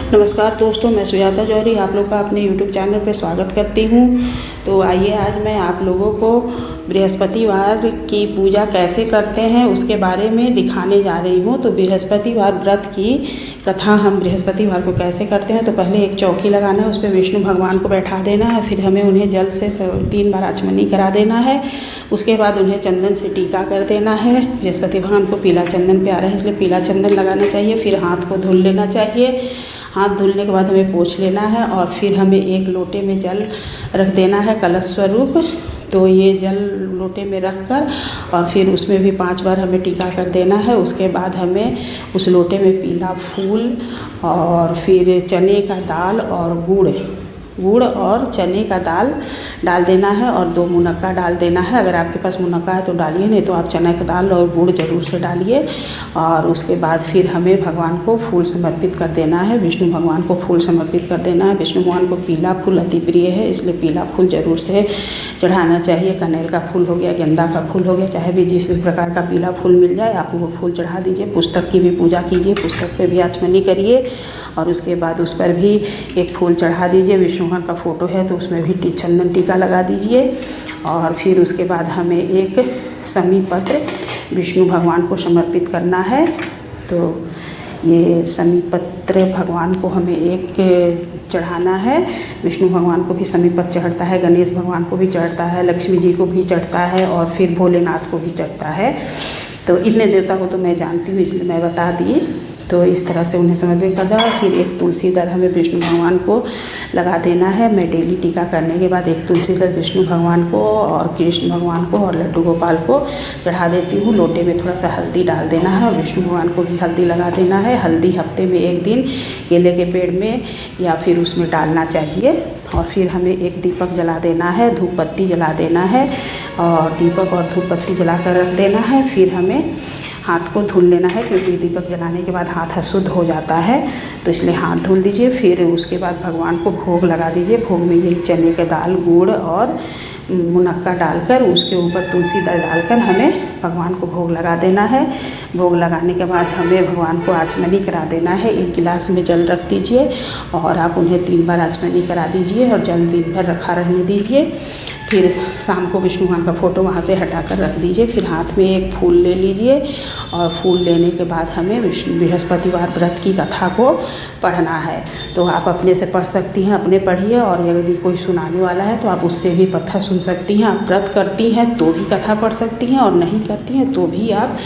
नमस्कार दोस्तों, मैं सुजाता जौहरी आप लोग का अपने YouTube चैनल पर स्वागत करती हूँ। तो आइए आज मैं आप लोगों को बृहस्पतिवार की पूजा कैसे करते हैं उसके बारे में दिखाने जा रही हूँ। तो बृहस्पतिवार व्रत की कथा हम बृहस्पतिवार को कैसे करते हैं। तो पहले एक चौकी लगाना है, उस पर विष्णु भगवान को बैठा देना है। फिर हमें उन्हें जल से 3 बार आचमनी करा देना है। उसके बाद उन्हें चंदन से टीका कर देना है। बृहस्पति भगवान को पीला चंदन प्यारा है, इसलिए पीला चंदन लगाना चाहिए। फिर हाथ को धुल लेना चाहिए। हाथ धुलने के बाद हमें पोंछ लेना है और फिर हमें एक लोटे में जल रख देना है कलश स्वरूप। तो ये जल लोटे में रख कर और फिर उसमें भी 5 बार हमें टीका कर देना है। उसके बाद हमें उस लोटे में पीला फूल और फिर चने का दाल और गुड़ और चने का दाल डाल देना है और 2 मुनक्का डाल देना है। अगर आपके पास मुनक्का है तो डालिए, नहीं तो आप चने का दाल और गुड़ ज़रूर से डालिए। और उसके बाद फिर हमें भगवान को फूल समर्पित कर देना है, विष्णु भगवान को फूल समर्पित कर देना है। विष्णु भगवान को पीला फूल अति प्रिय है, इसलिए पीला फूल ज़रूर से चढ़ाना चाहिए। कनेल का फूल हो गया, गेंदा का फूल हो गया, चाहे भी जिस भी प्रकार का पीला फूल मिल जाए आप वो फूल चढ़ा दीजिए। पुस्तक की भी पूजा कीजिए, पुस्तक पर भी आचमनी करिए और उसके बाद उस पर भी एक फूल चढ़ा दीजिए। विष्णु भगवान का फ़ोटो है तो उसमें भी चंदन टीका लगा दीजिए। और फिर उसके बाद हमें एक समी पत्र विष्णु भगवान को समर्पित करना है। तो ये समी पत्र भगवान को हमें एक चढ़ाना है। विष्णु भगवान को भी समी पत्र चढ़ता है, गणेश भगवान को भी चढ़ता है, लक्ष्मी जी को भी चढ़ता है और फिर भोलेनाथ को भी चढ़ता है। तो इतने देवता को तो मैं जानती हूँ, इसलिए मैं बता दी। तो इस तरह से उन्हें समर्पित कर देना। फिर एक तुलसी दल हमें विष्णु भगवान को लगा देना है। मैं डेली टीका करने के बाद एक तुलसी दल विष्णु भगवान को और कृष्ण भगवान को और लड्डू गोपाल को चढ़ा देती हूँ। लोटे में थोड़ा सा हल्दी डाल देना है और विष्णु भगवान को भी हल्दी लगा देना है। हल्दी हफ्ते में 1 दिन केले के पेड़ में या फिर उसमें डालना चाहिए। और फिर हमें एक दीपक जला देना है, धूप बत्ती जला देना है और दीपक और धूप बत्ती जला कर रख देना है। फिर हमें हाथ को धुल लेना है, क्योंकि दीपक जलाने के बाद हाथ अशुद्ध हो जाता है, तो इसलिए हाथ धुल दीजिए। फिर उसके बाद भगवान को भोग लगा दीजिए। भोग में यही चने के दाल, गुड़ और मुनक्का डालकर उसके ऊपर तुलसी दल डालकर हमें भगवान को भोग लगा देना है। भोग लगाने के बाद हमें भगवान को आचमनी करा देना है। 1 गिलास में जल रख दीजिए और आप उन्हें 3 बार आचमनी करा दीजिए और जल दिन भर रखा रहने दीजिए। फिर शाम को विष्णु भगवान का फ़ोटो वहाँ से हटा कर रख दीजिए। फिर हाथ में एक फूल ले लीजिए और फूल लेने के बाद हमें बृहस्पतिवार व्रत की कथा को पढ़ना है। तो आप अपने से पढ़ सकती हैं, अपने पढ़िए, और यदि कोई सुनाने वाला है तो आप उससे भी कथा सुन सकती हैं। आप व्रत करती हैं तो भी कथा पढ़ सकती हैं और नहीं करती हैं तो भी आप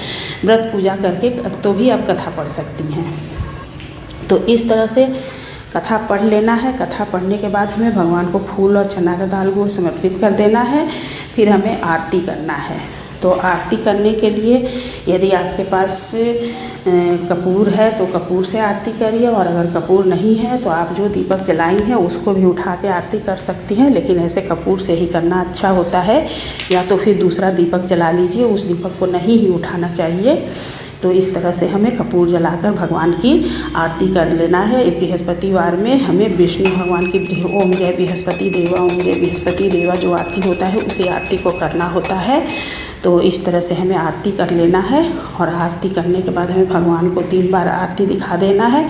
व्रत पूजा करके तो भी आप कथा पढ़ सकती हैं। तो इस तरह से कथा पढ़ लेना है। कथा पढ़ने के बाद हमें भगवान को फूल और चना का दाल गुड़ समर्पित कर देना है। फिर हमें आरती करना है। तो आरती करने के लिए यदि आपके पास कपूर है तो कपूर से आरती करिए, और अगर कपूर नहीं है तो आप जो दीपक जलाई हैं उसको भी उठा के आरती कर सकती हैं, लेकिन ऐसे कपूर से ही करना अच्छा होता है। या तो फिर दूसरा दीपक जला लीजिए, उस दीपक को नहीं ही उठाना चाहिए। तो इस तरह से हमें कपूर जलाकर भगवान की आरती कर लेना है। बृहस्पतिवार में हमें विष्णु भगवान की ओम जय बृहस्पति देवा, ओम जय बृहस्पति देवा जो आरती होता है उसी आरती को करना होता है। तो इस तरह से हमें आरती कर लेना है और आरती करने के बाद हमें भगवान को 3 बार आरती दिखा देना है।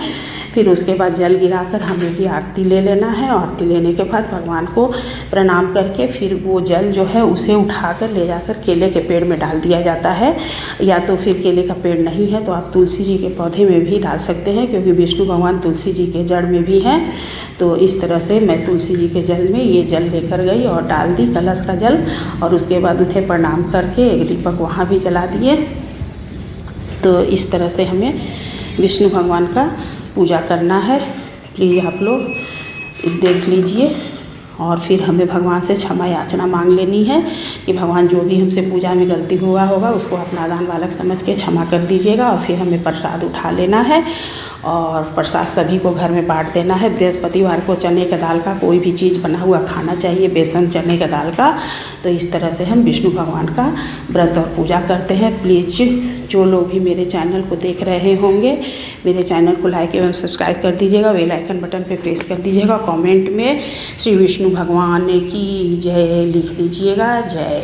फिर उसके बाद जल गिराकर हमें भी आरती ले लेना है। आरती लेने के बाद भगवान को प्रणाम करके फिर वो जल जो है उसे उठाकर ले जाकर केले के पेड़ में डाल दिया जाता है। या तो फिर केले का पेड़ नहीं है तो आप तुलसी जी के पौधे में भी डाल सकते हैं, क्योंकि विष्णु भगवान तुलसी जी के जड़ में भी हैं। तो इस तरह से मैं तुलसी जी के जल में ये जल लेकर गई और डाल दी कलश का जल, और उसके बाद उन्हें प्रणाम करके एक दीपक वहाँ भी जला दिए। तो इस तरह से हमें विष्णु भगवान का पूजा करना है। प्लीज़ आप लोग देख लीजिए। और फिर हमें भगवान से क्षमा याचना मांग लेनी है कि भगवान जो भी हमसे पूजा में गलती हुआ होगा उसको आप नादान बालक समझ के क्षमा कर दीजिएगा। और फिर हमें प्रसाद उठा लेना है और प्रसाद सभी को घर में बांट देना है। बृहस्पतिवार को चने का दाल का कोई भी चीज़ बना हुआ खाना चाहिए, बेसन चने का दाल का। तो इस तरह से हम विष्णु भगवान का व्रत और पूजा करते हैं। प्लीज़ जो लोग भी मेरे चैनल को देख रहे होंगे, मेरे चैनल को लाइक एवं सब्सक्राइब कर दीजिएगा, बेल आइकन बटन पे प्रेस कर दीजिएगा। कमेंट में श्री विष्णु भगवान की जय लिख दीजिएगा। जय।